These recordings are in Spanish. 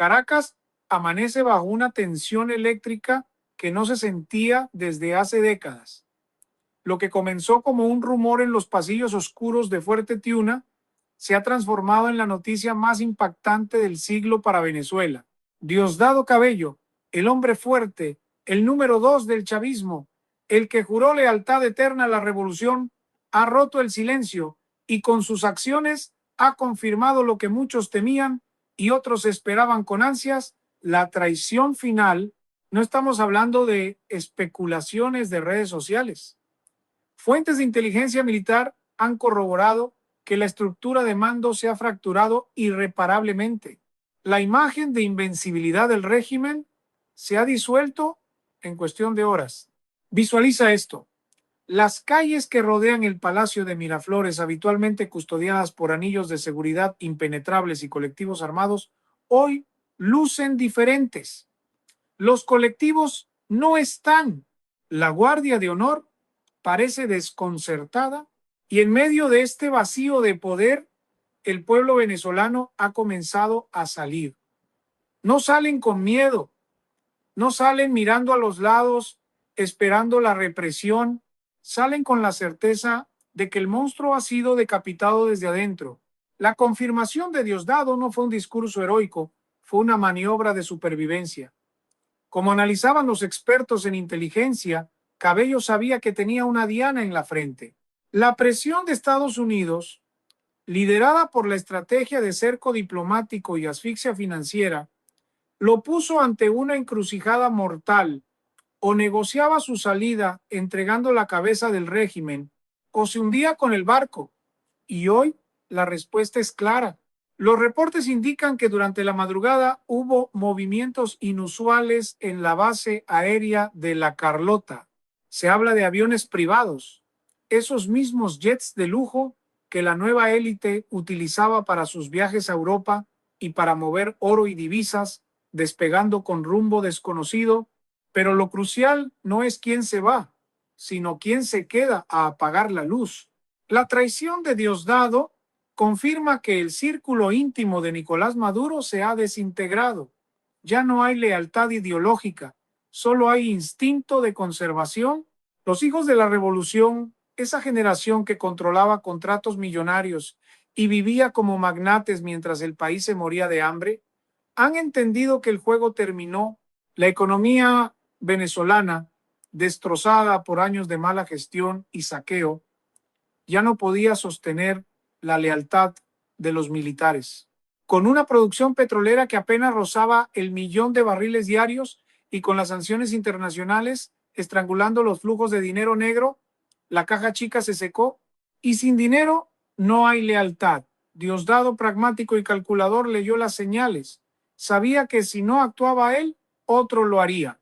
Caracas amanece bajo una tensión eléctrica que no se sentía desde hace décadas. Lo que comenzó como un rumor en los pasillos oscuros de Fuerte Tiuna se ha transformado en la noticia más impactante del siglo para Venezuela. Diosdado Cabello, el hombre fuerte, el número 2 del chavismo, el que juró lealtad eterna a la revolución, ha roto el silencio y con sus acciones ha confirmado lo que muchos temían y otros esperaban con ansias, la traición final. No estamos hablando de especulaciones de redes sociales. Fuentes de inteligencia militar han corroborado que la estructura de mando se ha fracturado irreparablemente. La imagen de invencibilidad del régimen se ha disuelto en cuestión de horas. Visualiza esto. Las calles que rodean el Palacio de Miraflores, habitualmente custodiadas por anillos de seguridad impenetrables y colectivos armados, hoy lucen diferentes. Los colectivos no están. La Guardia de Honor parece desconcertada y en medio de este vacío de poder, el pueblo venezolano ha comenzado a salir. No salen con miedo, no salen mirando a los lados, esperando la represión, salen con la certeza de que el monstruo ha sido decapitado desde adentro. La confirmación de Diosdado no fue un discurso heroico, fue una maniobra de supervivencia. Como analizaban los expertos en inteligencia, Cabello sabía que tenía una diana en la frente. La presión de Estados Unidos, liderada por la estrategia de cerco diplomático y asfixia financiera, lo puso ante una encrucijada mortal: o negociaba su salida entregando la cabeza del régimen, o se hundía con el barco. Y hoy la respuesta es clara. Los reportes indican que durante la madrugada hubo movimientos inusuales en la base aérea de La Carlota. Se habla de aviones privados, esos mismos jets de lujo que la nueva élite utilizaba para sus viajes a Europa y para mover oro y divisas, despegando con rumbo desconocido. Pero lo crucial no es quién se va, sino quién se queda a apagar la luz. La traición de Diosdado confirma que el círculo íntimo de Nicolás Maduro se ha desintegrado. Ya no hay lealtad ideológica, solo hay instinto de conservación. Los hijos de la revolución, esa generación que controlaba contratos millonarios y vivía como magnates mientras el país se moría de hambre, han entendido que el juego terminó. La economía venezolana, destrozada por años de mala gestión y saqueo, ya no podía sostener la lealtad de los militares. Con una producción petrolera que apenas rozaba el 1.000.000 de barriles diarios y con las sanciones internacionales estrangulando los flujos de dinero negro, la caja chica se secó y sin dinero no hay lealtad. Diosdado, pragmático y calculador, leyó las señales. Sabía que si no actuaba él, otro lo haría.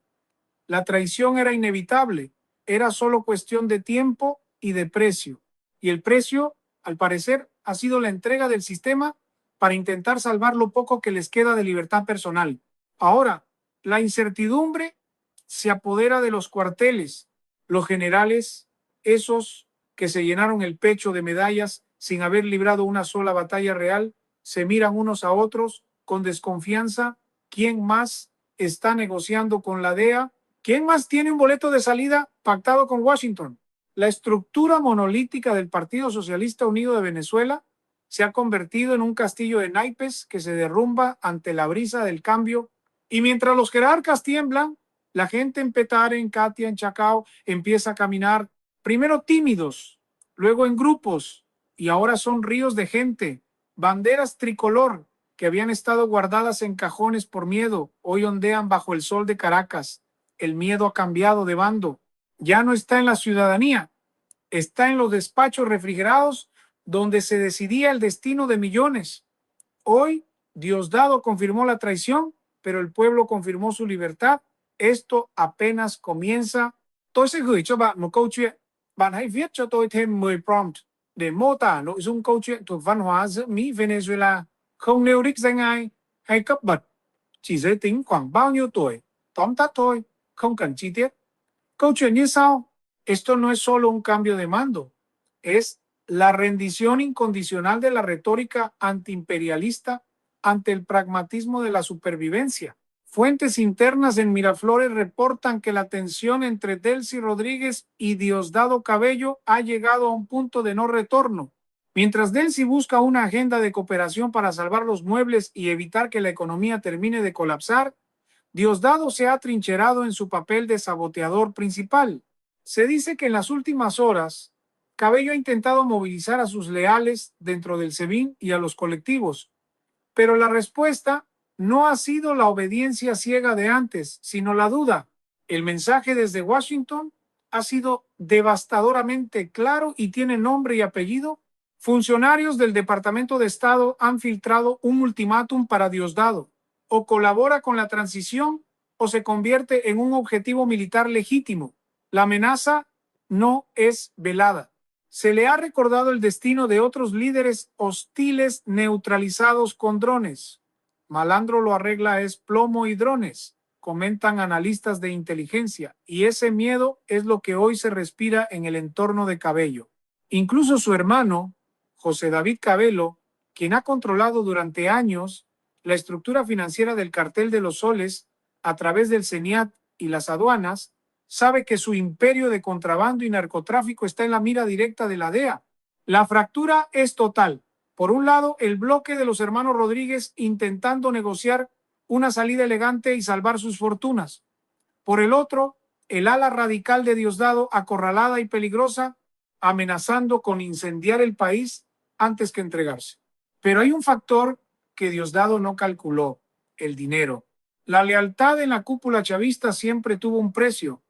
La traición era inevitable, era solo cuestión de tiempo y de precio. Y el precio, al parecer, ha sido la entrega del sistema para intentar salvar lo poco que les queda de libertad personal. Ahora, la incertidumbre se apodera de los cuarteles. Los generales, esos que se llenaron el pecho de medallas sin haber librado una sola batalla real, se miran unos a otros con desconfianza. ¿Quién más está negociando con la DEA? ¿Quién más tiene un boleto de salida pactado con Washington? La estructura monolítica del Partido Socialista Unido de Venezuela se ha convertido en un castillo de naipes que se derrumba ante la brisa del cambio. Y mientras los jerarcas tiemblan, la gente en Petare, en Catia, en Chacao, empieza a caminar, primero tímidos, luego en grupos, y ahora son ríos de gente. Banderas tricolor que habían estado guardadas en cajones por miedo, hoy ondean bajo el sol de Caracas. El miedo ha cambiado de bando. Ya no está en la ciudadanía, está en los despachos refrigerados donde se decidía el destino de millones. Hoy Diosdado confirmó la traición, pero el pueblo confirmó su libertad. Esto apenas comienza. Tôi sẽ gửi cho bạn một câu chuyện. Bạn hãy viết cho tôi thêm 10 prompt để mô tả nội dung câu chuyện thuộc văn hóa giữa Mỹ Venezuela, không nêu đích danh ai hay cấp bậc, chỉ giới tính khoảng bao nhiêu tuổi, tóm tắt thôi, không cần chi tiết. Câu chuyện như sau: Esto no es solo un cambio de mando, es la rendición incondicional de la retórica antiimperialista ante el pragmatismo de la supervivencia. Fuentes internas en Miraflores reportan que la tensión entre Delcy Rodríguez y Diosdado Cabello ha llegado a un punto de no retorno. Mientras Delcy busca una agenda de cooperación para salvar los muebles y evitar que la economía termine de colapsar, Diosdado se ha atrincherado en su papel de saboteador principal. Se dice que en las últimas horas, Cabello ha intentado movilizar a sus leales dentro del SEBIN y a los colectivos, pero la respuesta no ha sido la obediencia ciega de antes, sino la duda. El mensaje desde Washington ha sido devastadoramente claro y tiene nombre y apellido. Funcionarios del Departamento de Estado han filtrado un ultimátum para Diosdado: o colabora con la transición o se convierte en un objetivo militar legítimo. La amenaza no es velada. Se le ha recordado el destino de otros líderes hostiles neutralizados con drones. Malandro lo arregla es plomo y drones, comentan analistas de inteligencia, y ese miedo es lo que hoy se respira en el entorno de Cabello. Incluso su hermano, José David Cabello, quien ha controlado durante años la estructura financiera del cartel de los soles a través del CENIAT y las aduanas, sabe que su imperio de contrabando y narcotráfico está en la mira directa de la DEA. La fractura es total. Por un lado, el bloque de los hermanos Rodríguez intentando negociar una salida elegante y salvar sus fortunas. Por el otro, el ala radical de Diosdado, acorralada y peligrosa, amenazando con incendiar el país antes que entregarse. Pero hay un factor que Diosdado no calculó: el dinero. La lealtad en la cúpula chavista siempre tuvo un precio,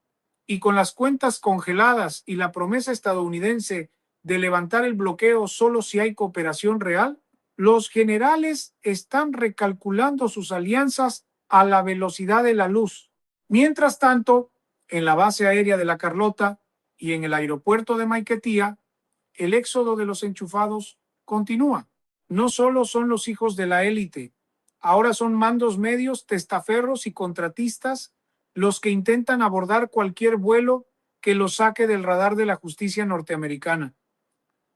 y con las cuentas congeladas y la promesa estadounidense de levantar el bloqueo solo si hay cooperación real, los generales están recalculando sus alianzas a la velocidad de la luz. Mientras tanto, en la base aérea de La Carlota y en el aeropuerto de Maiquetía, el éxodo de los enchufados continúa. No solo son los hijos de la élite, ahora son mandos medios, testaferros y contratistas los que intentan abordar cualquier vuelo que los saque del radar de la justicia norteamericana.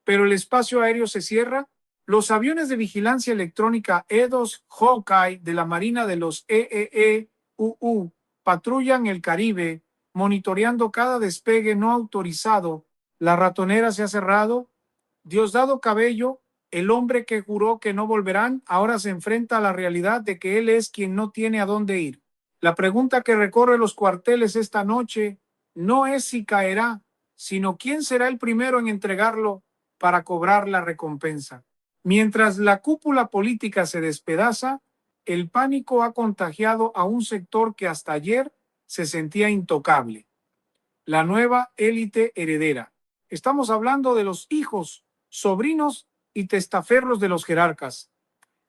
Pero el espacio aéreo se cierra. Los aviones de vigilancia electrónica E-2 Hawkeye de la Marina de los EEE-UU patrullan el Caribe, monitoreando cada despegue no autorizado. La ratonera se ha cerrado. Diosdado Cabello, el hombre que juró que no volverán, ahora se enfrenta a la realidad de que él es quien no tiene a dónde ir. La pregunta que recorre los cuarteles esta noche no es si caerá, sino quién será el primero en entregarlo para cobrar la recompensa. Mientras la cúpula política se despedaza, el pánico ha contagiado a un sector que hasta ayer se sentía intocable: la nueva élite heredera. Estamos hablando de los hijos, sobrinos y testaferros de los jerarcas.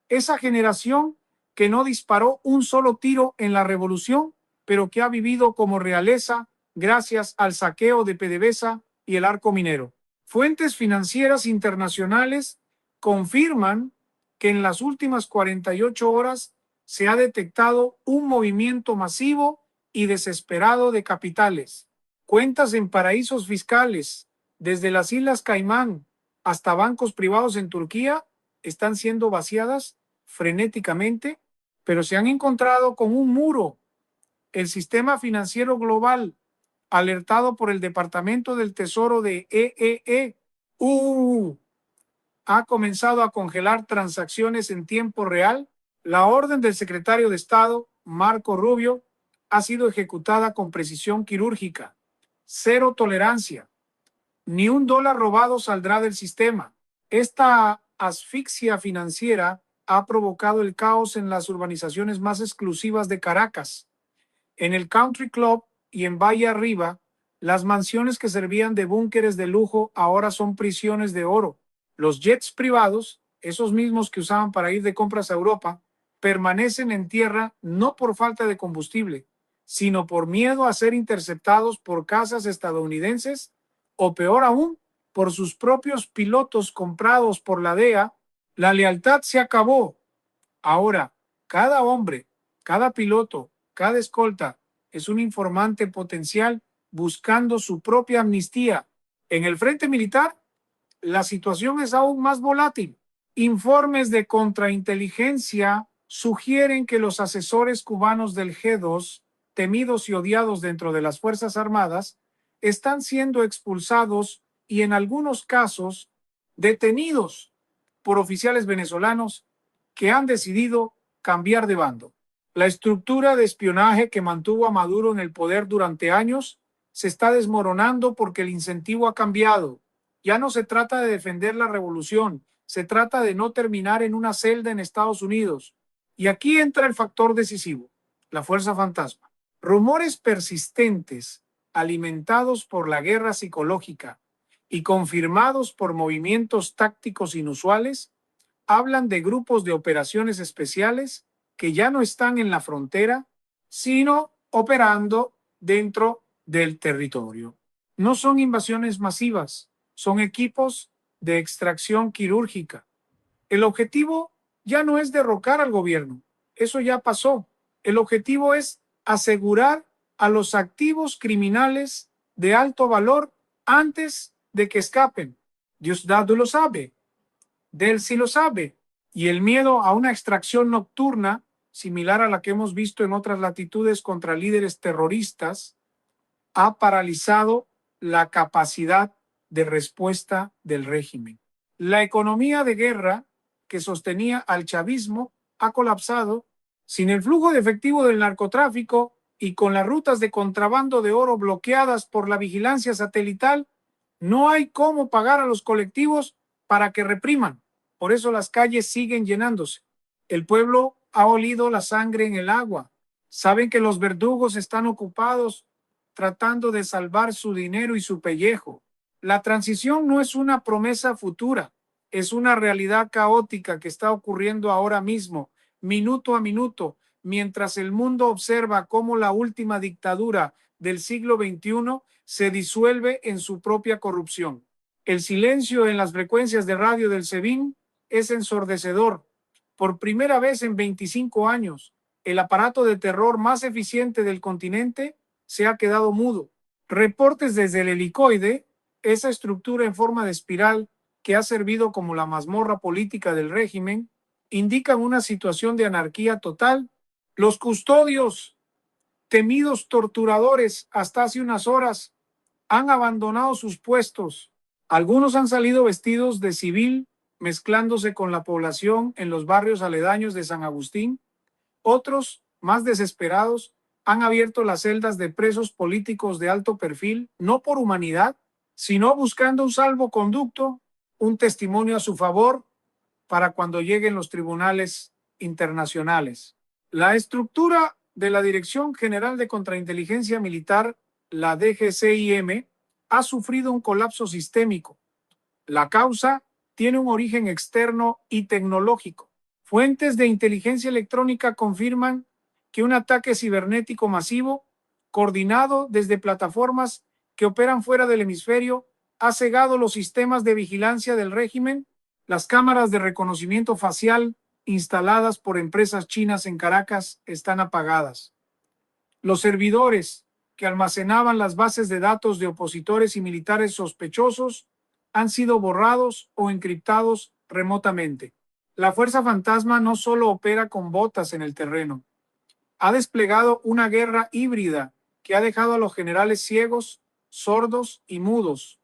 Esa generación que no disparó un solo tiro en la revolución, pero que ha vivido como realeza gracias al saqueo de PDVSA y el arco minero. Fuentes financieras internacionales confirman que en las últimas 48 horas se ha detectado un movimiento masivo y desesperado de capitales. Cuentas en paraísos fiscales, desde las Islas Caimán hasta bancos privados en Turquía, están siendo vaciadas frenéticamente, pero se han encontrado con un muro. El sistema financiero global, alertado por el Departamento del Tesoro de EEE, ha comenzado a congelar transacciones en tiempo real. La orden del secretario de Estado, Marco Rubio, ha sido ejecutada con precisión quirúrgica. Cero tolerancia. Ni un dólar robado saldrá del sistema. Esta asfixia financiera ha provocado el caos en las urbanizaciones más exclusivas de Caracas. En el Country Club y en Valle Arriba, las mansiones que servían de búnkeres de lujo ahora son prisiones de oro. Los jets privados, esos mismos que usaban para ir de compras a Europa, permanecen en tierra no por falta de combustible, sino por miedo a ser interceptados por cazas estadounidenses, o peor aún, por sus propios pilotos comprados por la DEA. La lealtad se acabó. Ahora, cada hombre, cada piloto, cada escolta es un informante potencial buscando su propia amnistía. En el frente militar, la situación es aún más volátil. Informes de contrainteligencia sugieren que los asesores cubanos del G2, temidos y odiados dentro de las Fuerzas Armadas, están siendo expulsados y en algunos casos detenidos por oficiales venezolanos que han decidido cambiar de bando. La estructura de espionaje que mantuvo a Maduro en el poder durante años se está desmoronando porque el incentivo ha cambiado. Ya no se trata de defender la revolución, se trata de no terminar en una celda en Estados Unidos. Y aquí entra el factor decisivo, la fuerza fantasma. Rumores persistentes, alimentados por la guerra psicológica y confirmados por movimientos tácticos inusuales, hablan de grupos de operaciones especiales que ya no están en la frontera, sino operando dentro del territorio. No son invasiones masivas, son equipos de extracción quirúrgica. El objetivo ya no es derrocar al gobierno, eso ya pasó. El objetivo es asegurar a los activos criminales de alto valor antes de que escapen. Diosdado lo sabe, Del sí lo sabe. Y el miedo a una extracción nocturna, similar a la que hemos visto en otras latitudes contra líderes terroristas, ha paralizado la capacidad de respuesta del régimen. La economía de guerra que sostenía al chavismo ha colapsado. Sin el flujo de efectivo del narcotráfico y con las rutas de contrabando de oro bloqueadas por la vigilancia satelital, no hay cómo pagar a los colectivos para que repriman. Por eso las calles siguen llenándose. El pueblo ha olido la sangre en el agua. Saben que los verdugos están ocupados tratando de salvar su dinero y su pellejo. La transición no es una promesa futura, es una realidad caótica que está ocurriendo ahora mismo, minuto a minuto, mientras el mundo observa cómo la última dictadura del siglo XXI se disuelve en su propia corrupción. El silencio en las frecuencias de radio del SEBIN es ensordecedor. Por primera vez en 25 años, el aparato de terror más eficiente del continente se ha quedado mudo. Reportes desde el helicoide, esa estructura en forma de espiral que ha servido como la mazmorra política del régimen, indican una situación de anarquía total. Los custodios, temidos torturadores hasta hace unas horas, han abandonado sus puestos. Algunos han salido vestidos de civil, mezclándose con la población en los barrios aledaños de San Agustín. Otros, más desesperados, han abierto las celdas de presos políticos de alto perfil, no por humanidad, sino buscando un salvoconducto, un testimonio a su favor para cuando lleguen los tribunales internacionales. La estructura de la Dirección General de Contrainteligencia Militar, la DGCIM, ha sufrido un colapso sistémico. La causa tiene un origen externo y tecnológico. Fuentes de inteligencia electrónica confirman que un ataque cibernético masivo, coordinado desde plataformas que operan fuera del hemisferio, ha cegado los sistemas de vigilancia del régimen. Las cámaras de reconocimiento facial instaladas por empresas chinas en Caracas están apagadas. Los servidores que almacenaban las bases de datos de opositores y militares sospechosos han sido borrados o encriptados remotamente. La Fuerza Fantasma no solo opera con botas en el terreno, ha desplegado una guerra híbrida que ha dejado a los generales ciegos, sordos y mudos.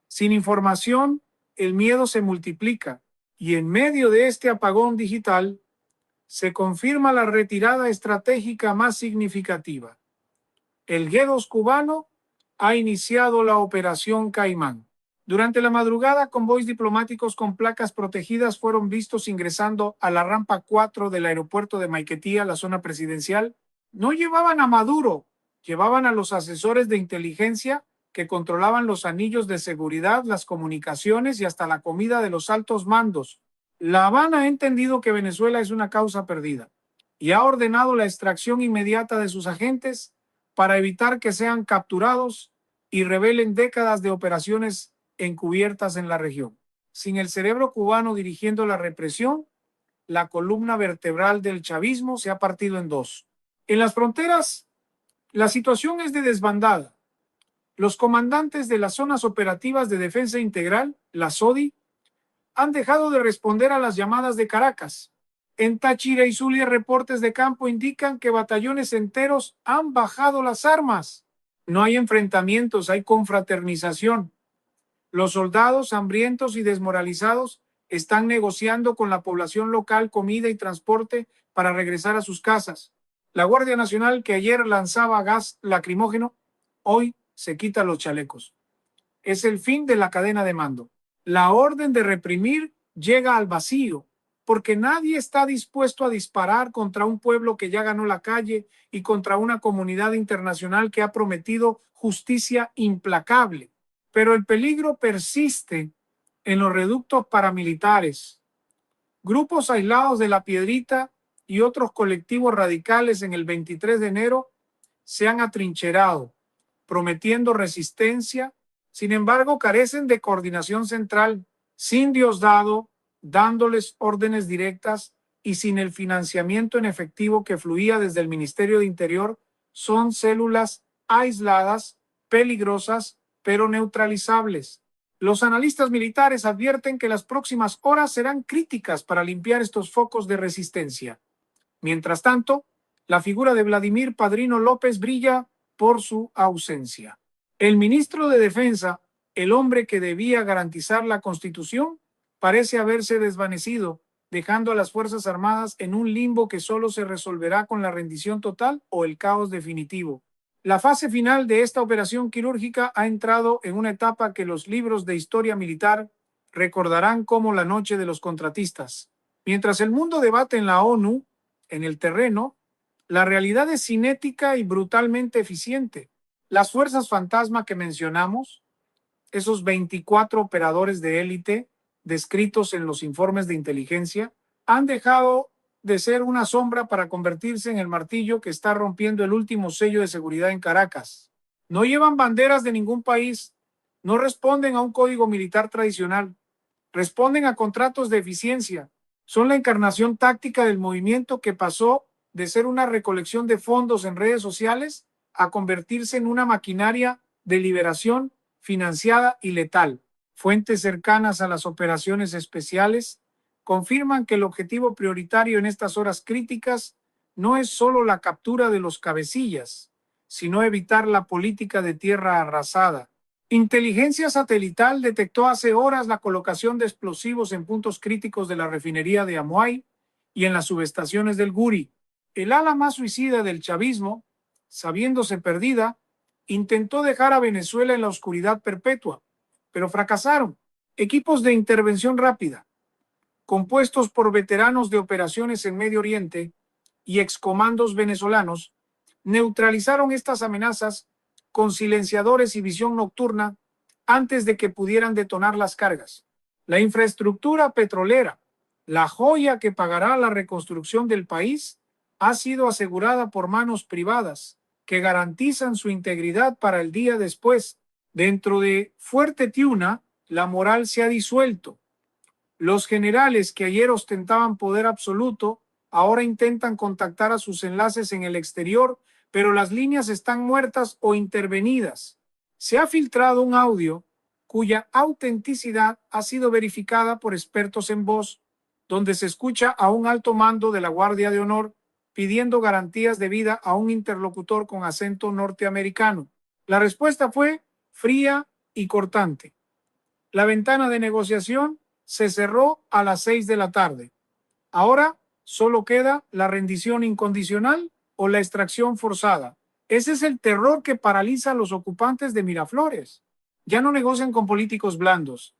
Sin información, el miedo se multiplica y en medio de este apagón digital se confirma la retirada estratégica más significativa. El G2 cubano ha iniciado la Operación Caimán. Durante la madrugada, convoys diplomáticos con placas protegidas fueron vistos ingresando a la rampa 4 del aeropuerto de Maiquetía, la zona presidencial. No llevaban a Maduro, llevaban a los asesores de inteligencia que controlaban los anillos de seguridad, las comunicaciones y hasta la comida de los altos mandos. La Habana ha entendido que Venezuela es una causa perdida y ha ordenado la extracción inmediata de sus agentes para evitar que sean capturados y revelen décadas de operaciones encubiertas en la región. Sin el cerebro cubano dirigiendo la represión, la columna vertebral del chavismo se ha partido en dos. En las fronteras, la situación es de desbandada. Los comandantes de las zonas operativas de defensa integral, la SODI, han dejado de responder a las llamadas de Caracas. En Táchira y Zulia, reportes de campo indican que batallones enteros han bajado las armas. No hay enfrentamientos, hay confraternización. Los soldados, hambrientos y desmoralizados, están negociando con la población local comida y transporte para regresar a sus casas. La Guardia Nacional, que ayer lanzaba gas lacrimógeno, hoy se quita los chalecos. Es el fin de la cadena de mando. La orden de reprimir llega al vacío, porque nadie está dispuesto a disparar contra un pueblo que ya ganó la calle y contra una comunidad internacional que ha prometido justicia implacable. Pero el peligro persiste en los reductos paramilitares. Grupos aislados de La Piedrita y otros colectivos radicales en el 23 de enero se han atrincherado, prometiendo resistencia. Sin embargo, carecen de coordinación central, sin Diosdado dándoles órdenes directas y sin el financiamiento en efectivo que fluía desde el Ministerio de Interior. Son células aisladas, peligrosas, pero neutralizables. Los analistas militares advierten que las próximas horas serán críticas para limpiar estos focos de resistencia. Mientras tanto, la figura de Vladimir Padrino López brilla por su ausencia. El ministro de Defensa, el hombre que debía garantizar la Constitución, parece haberse desvanecido, dejando a las Fuerzas Armadas en un limbo que solo se resolverá con la rendición total o el caos definitivo. La fase final de esta operación quirúrgica ha entrado en una etapa que los libros de historia militar recordarán como la noche de los contratistas. Mientras el mundo debate en la ONU, en el terreno, la realidad es cinética y brutalmente eficiente. Las fuerzas fantasma que mencionamos, esos 24 operadores de élite descritos en los informes de inteligencia, han dejado de ser una sombra para convertirse en el martillo que está rompiendo el último sello de seguridad en Caracas. No llevan banderas de ningún país, no responden a un código militar tradicional, responden a contratos de eficiencia. Son la encarnación táctica del movimiento que pasó de ser una recolección de fondos en redes sociales a convertirse en una maquinaria de liberación financiada y letal. Fuentes cercanas a las operaciones especiales confirman que el objetivo prioritario en estas horas críticas no es solo la captura de los cabecillas, sino evitar la política de tierra arrasada. Inteligencia satelital detectó hace horas la colocación de explosivos en puntos críticos de la refinería de Amuay y en las subestaciones del Guri. El ala más suicida del chavismo, sabiéndose perdida, intentó dejar a Venezuela en la oscuridad perpetua, pero fracasaron. Equipos de intervención rápida, compuestos por veteranos de operaciones en Medio Oriente y excomandos venezolanos, neutralizaron estas amenazas con silenciadores y visión nocturna antes de que pudieran detonar las cargas. La infraestructura petrolera, la joya que pagará la reconstrucción del país, ha sido asegurada por manos privadas que garantizan su integridad para el día después. Dentro de Fuerte Tiuna, la moral se ha disuelto. Los generales que ayer ostentaban poder absoluto ahora intentan contactar a sus enlaces en el exterior, pero las líneas están muertas o intervenidas. Se ha filtrado un audio cuya autenticidad ha sido verificada por expertos en voz, donde se escucha a un alto mando de la Guardia de Honor pidiendo garantías de vida a un interlocutor con acento norteamericano. La respuesta fue fría y cortante. La ventana de negociación se cerró a las 6 de la tarde. Ahora solo queda la rendición incondicional o la extracción forzada. Ese es el terror que paraliza a los ocupantes de Miraflores. Ya no negocian con políticos blandos.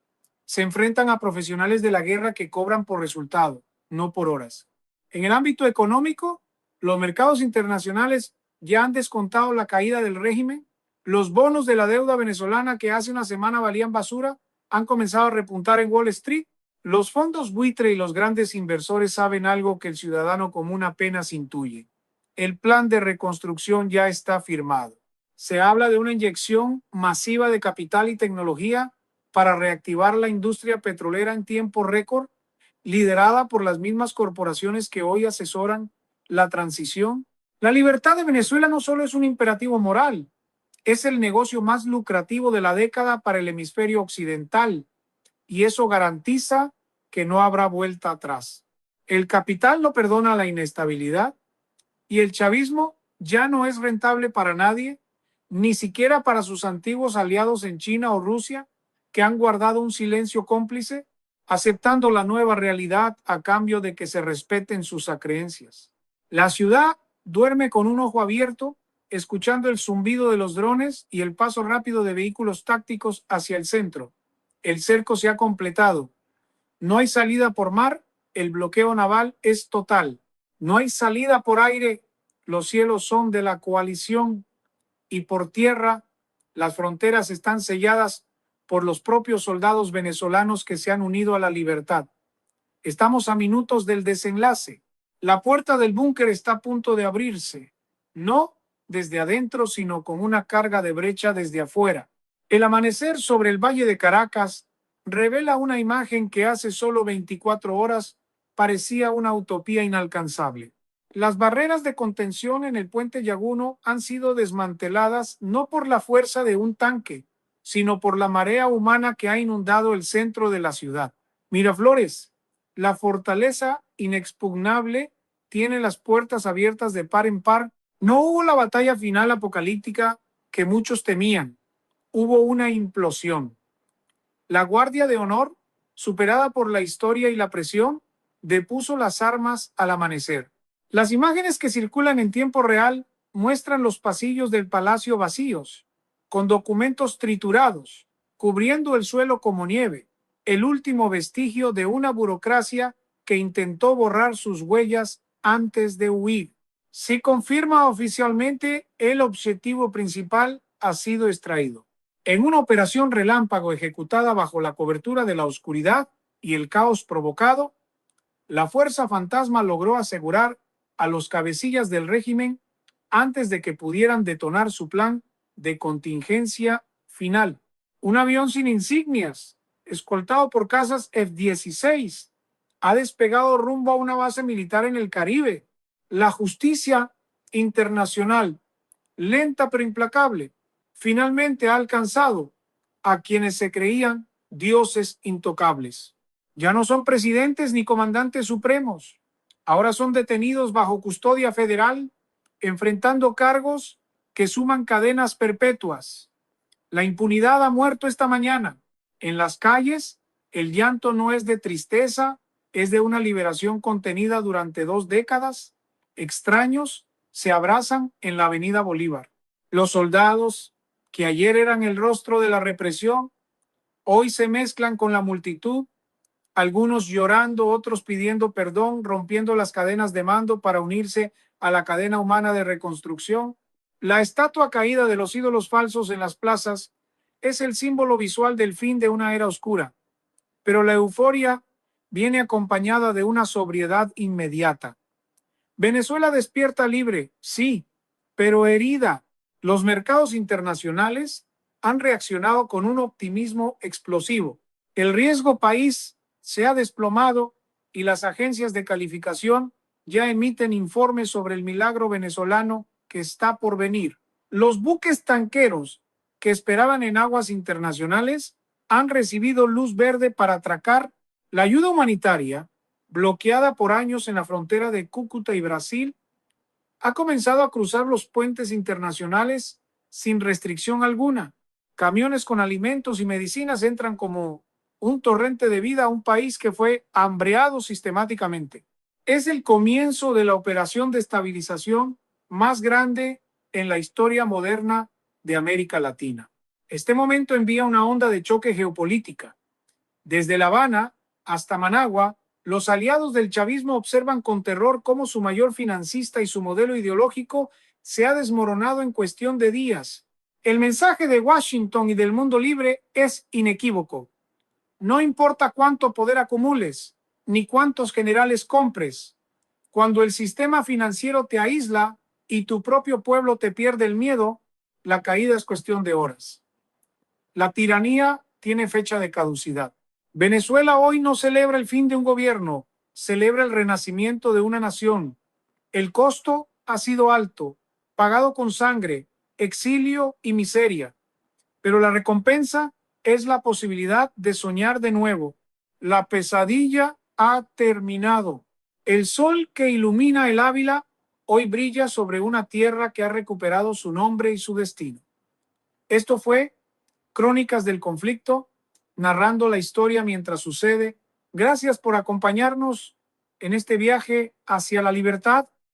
Se enfrentan a profesionales de la guerra que cobran por resultado, no por horas. En el ámbito económico, los mercados internacionales ya han descontado la caída del régimen. Los bonos de la deuda venezolana que hace una semana valían basura han comenzado a repuntar en Wall Street. Los fondos buitre y los grandes inversores saben algo que el ciudadano común apenas intuye. El plan de reconstrucción ya está firmado. Se habla de una inyección masiva de capital y tecnología para reactivar la industria petrolera en tiempo récord, liderada por las mismas corporaciones que hoy asesoran la transición. La libertad de Venezuela no solo es un imperativo moral, es el negocio más lucrativo de la década para el hemisferio occidental, y eso garantiza que no habrá vuelta atrás. El capital no perdona la inestabilidad y el chavismo ya no es rentable para nadie, ni siquiera para sus antiguos aliados en China o Rusia, que han guardado un silencio cómplice, aceptando la nueva realidad a cambio de que se respeten sus creencias. La ciudad duerme con un ojo abierto, escuchando el zumbido de los drones y el paso rápido de vehículos tácticos hacia el centro. El cerco se ha completado. No hay salida por mar, el bloqueo naval es total. No hay salida por aire, los cielos son de la coalición y por tierra las fronteras están selladas por los propios soldados venezolanos que se han unido a la libertad. Estamos a minutos del desenlace. La puerta del búnker está a punto de abrirse, no desde adentro, sino con una carga de brecha desde afuera. El amanecer sobre el Valle de Caracas revela una imagen que hace solo 24 horas parecía una utopía inalcanzable. Las barreras de contención en el puente Yaguno han sido desmanteladas no por la fuerza de un tanque, sino por la marea humana que ha inundado el centro de la ciudad. Miraflores, la fortaleza inexpugnable, tiene las puertas abiertas de par en par. No hubo la batalla final apocalíptica que muchos temían. Hubo una implosión. La Guardia de Honor, superada por la historia y la presión, depuso las armas al amanecer. Las imágenes que circulan en tiempo real muestran los pasillos del palacio vacíos, con documentos triturados, cubriendo el suelo como nieve, el último vestigio de una burocracia que intentó borrar sus huellas antes de huir. Se confirma oficialmente el objetivo principal ha sido extraído. En una operación relámpago ejecutada bajo la cobertura de la oscuridad y el caos provocado, la Fuerza Fantasma logró asegurar a los cabecillas del régimen antes de que pudieran detonar su plan de contingencia final. Un avión sin insignias, escoltado por cazas F-16, ha despegado rumbo a una base militar en el Caribe. La justicia internacional, lenta pero implacable, finalmente ha alcanzado a quienes se creían dioses intocables. Ya no son presidentes ni comandantes supremos. Ahora son detenidos bajo custodia federal, enfrentando cargos que suman cadenas perpetuas. La impunidad ha muerto esta mañana. En las calles, el llanto no es de tristeza, es de una liberación contenida durante 2 décadas. Extraños se abrazan en la Avenida Bolívar. Los soldados, que ayer eran el rostro de la represión, hoy se mezclan con la multitud, algunos llorando, otros pidiendo perdón, rompiendo las cadenas de mando para unirse a la cadena humana de reconstrucción. La estatua caída de los ídolos falsos en las plazas es el símbolo visual del fin de una era oscura, pero la euforia viene acompañada de una sobriedad inmediata. Venezuela despierta libre, sí, pero herida. Los mercados internacionales han reaccionado con un optimismo explosivo. El riesgo país se ha desplomado y las agencias de calificación ya emiten informes sobre el milagro venezolano que está por venir. Los buques tanqueros que esperaban en aguas internacionales han recibido luz verde para atracar. La ayuda humanitaria, bloqueada por años en la frontera de Cúcuta y Brasil, ha comenzado a cruzar los puentes internacionales sin restricción alguna. Camiones con alimentos y medicinas entran como un torrente de vida a un país que fue hambreado sistemáticamente. Es el comienzo de la operación de estabilización más grande en la historia moderna de América Latina. Este momento envía una onda de choque geopolítica. Desde La Habana hasta Managua, los aliados del chavismo observan con terror cómo su mayor financista y su modelo ideológico se ha desmoronado en cuestión de días. El mensaje de Washington y del mundo libre es inequívoco. No importa cuánto poder acumules, ni cuántos generales compres. Cuando el sistema financiero te aísla y tu propio pueblo te pierde el miedo, la caída es cuestión de horas. La tiranía tiene fecha de caducidad. Venezuela hoy no celebra el fin de un gobierno, celebra el renacimiento de una nación. El costo ha sido alto, pagado con sangre, exilio y miseria, pero la recompensa es la posibilidad de soñar de nuevo. La pesadilla ha terminado. El sol que ilumina el Ávila hoy brilla sobre una tierra que ha recuperado su nombre y su destino. Esto fue Crónicas del Conflicto, narrando la historia mientras sucede. Gracias por acompañarnos en este viaje hacia la libertad.